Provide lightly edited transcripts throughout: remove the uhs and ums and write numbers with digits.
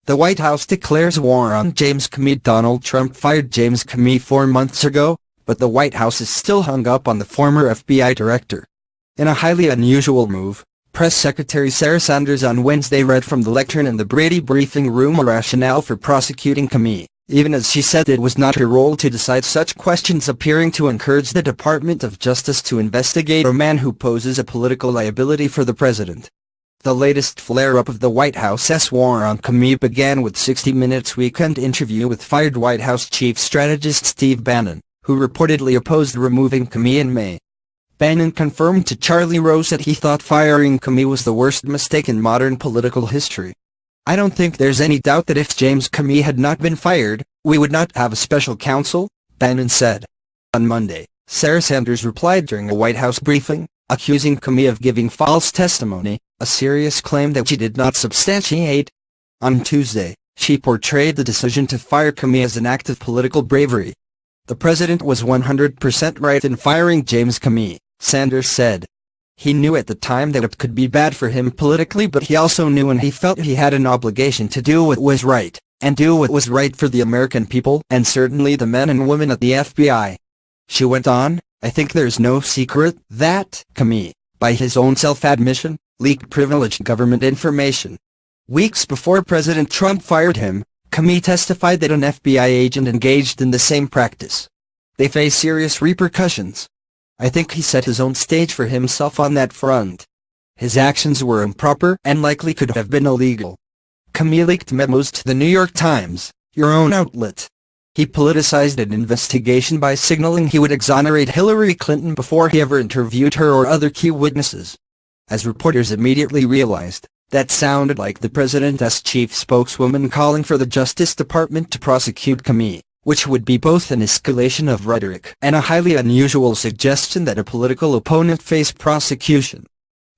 The White House declares war on James Comey. Donald Trump fired James Comey 4 months ago, but the White House is still hung up on the former FBI director. In a highly unusual move, Press Secretary Sarah Sanders on Wednesday read from the lectern in the Brady briefing room a rationale for prosecuting Comey, even as she said it was not her role to decide such questions, appearing to encourage the Department of Justice to investigate a man who poses a political liability for the president. The latest flare-up of the White House's war on Comey began with 60 Minutes' weekend interview with fired White House chief strategist Steve Bannon, who reportedly opposed removing Comey in May. Bannon confirmed to Charlie Rose that he thought firing Comey was the worst mistake in modern political history. "I don't think there's any doubt that if James Comey had not been fired, we would not have a special counsel," Bannon said. On Monday, Sarah Sanders replied during a White House briefing, accusing Comey of giving false testimony, a serious claim that she did not substantiate. On Tuesday, she portrayed the decision to fire Comey as an act of political bravery. "The president was 100% right in firing James Comey," Sanders said. "He knew at the time that it could be bad for him politically, but he also knew and he felt he had an obligation to do what was right, and do what was right for the American people and certainly the men and women at the FBI." She went on, "I think there's no secret that Comey, by his own self-admission, leaked privileged government information." Weeks before President Trump fired him, Comey testified that an FBI agent engaged in the same practice. "They face serious repercussions. I think he set his own stage for himself on that front. His actions were improper and likely could have been illegal." Comey leaked memos to the New York Times, your own outlet. He politicized an investigation by signaling he would exonerate Hillary Clinton before he ever interviewed her or other key witnesses. As reporters immediately realized, that sounded like the president's chief spokeswoman calling for the Justice Department to prosecute Comey, which would be both an escalation of rhetoric and a highly unusual suggestion that a political opponent face prosecution.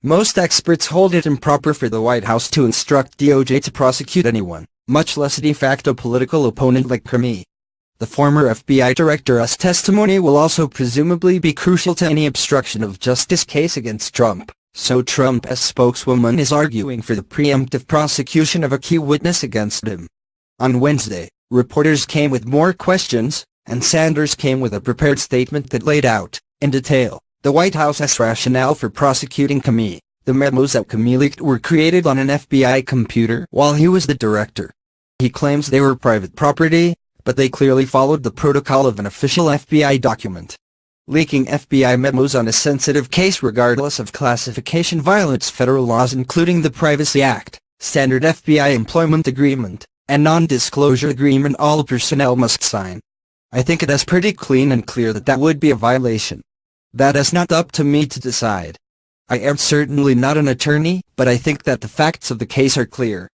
Most experts hold it improper for the White House to instruct DOJ to prosecute anyone, much less a de facto political opponent like Comey. The former FBI director's testimony will also presumably be crucial to any obstruction of justice case against Trump, so Trump's spokeswoman is arguing for the preemptive prosecution of a key witness against him. On Wednesday, reporters came with more questions, and Sanders came with a prepared statement that laid out, in detail, the White House's rationale for prosecuting Comey. The memos that Comey leaked were created on an FBI computer while he was the director. He claims they were private property, but they clearly followed the protocol of an official FBI document. Leaking FBI memos on a sensitive case regardless of classification violates federal laws including the Privacy Act, standard FBI employment agreement, and non-disclosure agreement all personnel must sign. I think it is pretty clean and clear that that would be a violation. That is not up to me to decide. I am certainly not an attorney, but I think that the facts of the case are clear."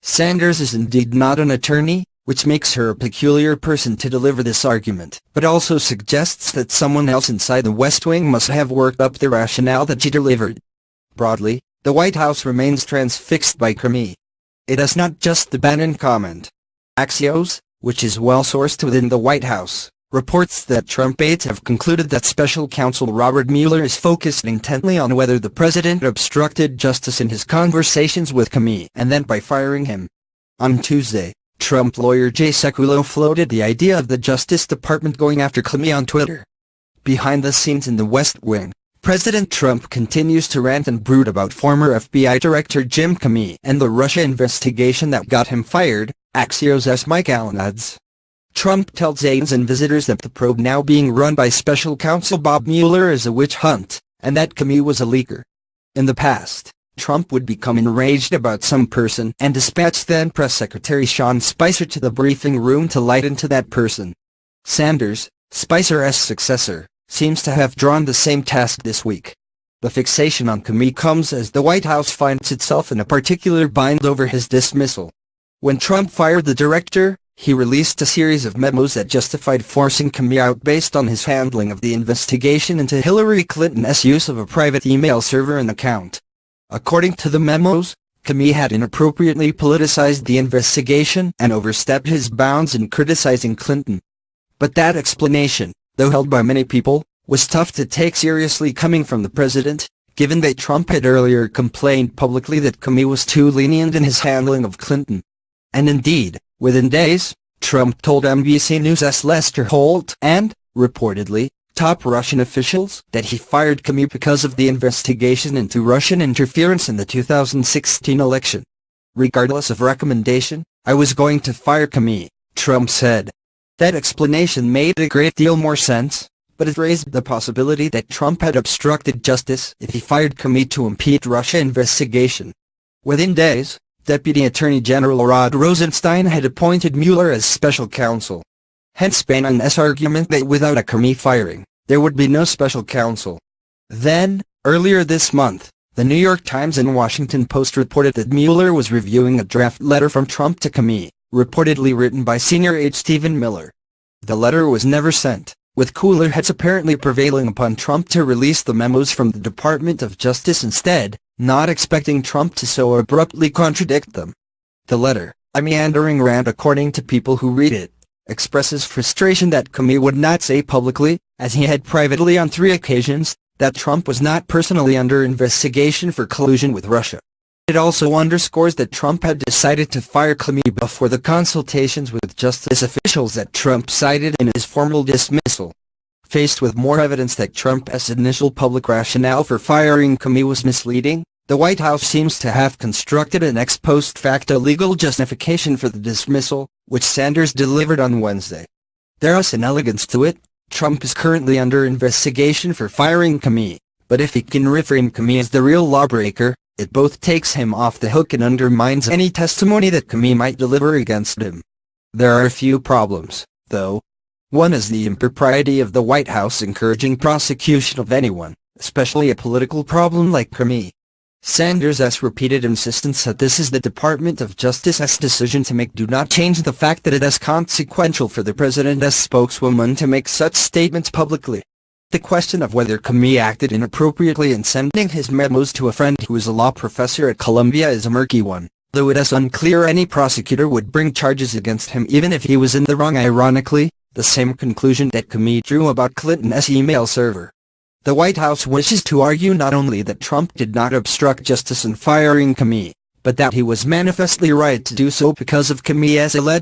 Sanders is indeed not an attorney, which makes her a peculiar person to deliver this argument, but also suggests that someone else inside the West Wing must have worked up the rationale that she delivered. Broadly, the White House remains transfixed by Comey. It is not just the Bannon comment. Axios, which is well-sourced within the White House, reports that Trump aides have concluded that Special Counsel Robert Mueller is focused intently on whether the president obstructed justice in his conversations with Comey and then by firing him. On Tuesday, Trump lawyer Jay Sekulow floated the idea of the Justice Department going after Comey on Twitter. Behind the scenes in the West Wing, President Trump continues to rant and brood about former FBI Director Jim Comey and the Russia investigation that got him fired, Axios' Mike Allen adds. Trump tells aides and visitors that the probe now being run by Special Counsel Bob Mueller is a witch hunt, and that Comey was a leaker. In the past, Trump would become enraged about some person and dispatch then Press Secretary Sean Spicer to the briefing room to light into that person. Sanders, Spicer's successor, seems to have drawn the same task this week. The fixation on Comey comes as the White House finds itself in a particular bind over his dismissal. When Trump fired the director, he released a series of memos that justified forcing Comey out based on his handling of the investigation into Hillary Clinton's use of a private email server and account. According to the memos, Comey had inappropriately politicized the investigation and overstepped his bounds in criticizing Clinton. But that explanation, though held by many people, was tough to take seriously coming from the president, given that Trump had earlier complained publicly that Comey was too lenient in his handling of Clinton. And indeed, within days, Trump told NBC News' Lester Holt and, reportedly, top Russian officials that he fired Comey because of the investigation into Russian interference in the 2016 election. Regardless of recommendation, I was going to fire Comey, Trump said. That explanation made a great deal more sense, but it raised the possibility that Trump had obstructed justice if he fired Comey to impede Russia investigation. Within days, Deputy Attorney General Rod Rosenstein had appointed Mueller as special counsel. Hence Bannon's argument that without a Comey firing, there would be no special counsel. Then, earlier this month, the New York Times and Washington Post reported that Mueller was reviewing a draft letter from Trump to Comey, reportedly written by senior aide Stephen Miller. The letter was never sent, with cooler heads apparently prevailing upon Trump to release the memos from the Department of Justice instead, not expecting Trump to so abruptly contradict them. The letter, a meandering rant according to people who read it, expresses frustration that Comey would not say publicly, as he had privately on 3 occasions, that Trump was not personally under investigation for collusion with Russia. It also underscores that Trump had decided to fire Comey before the consultations with justice officials that Trump cited in his formal dismissal. Faced with more evidence that Trump's initial public rationale for firing Comey was misleading, the White House seems to have constructed an ex post facto legal justification for the dismissal, which Sanders delivered on Wednesday. There's an elegance to it. Trump is currently under investigation for firing Comey, but if he can reframe Comey as the real lawbreaker, it both takes him off the hook and undermines any testimony that Comey might deliver against him. There are a few problems, though. One is the impropriety of the White House encouraging prosecution of anyone, especially a political problem like Comey. Sanders' repeated insistence that this is the Department of Justice's decision to make do not change the fact that it is consequential for the president's spokeswoman to make such statements publicly. The question of whether Comey acted inappropriately in sending his memos to a friend who is a law professor at Columbia is a murky one, though it is unclear any prosecutor would bring charges against him even if he was in the wrong. Ironically, the same conclusion that Comey drew about Clinton's email server. The White House wishes to argue not only that Trump did not obstruct justice in firing Comey, but that he was manifestly right to do so because of Comey's alleged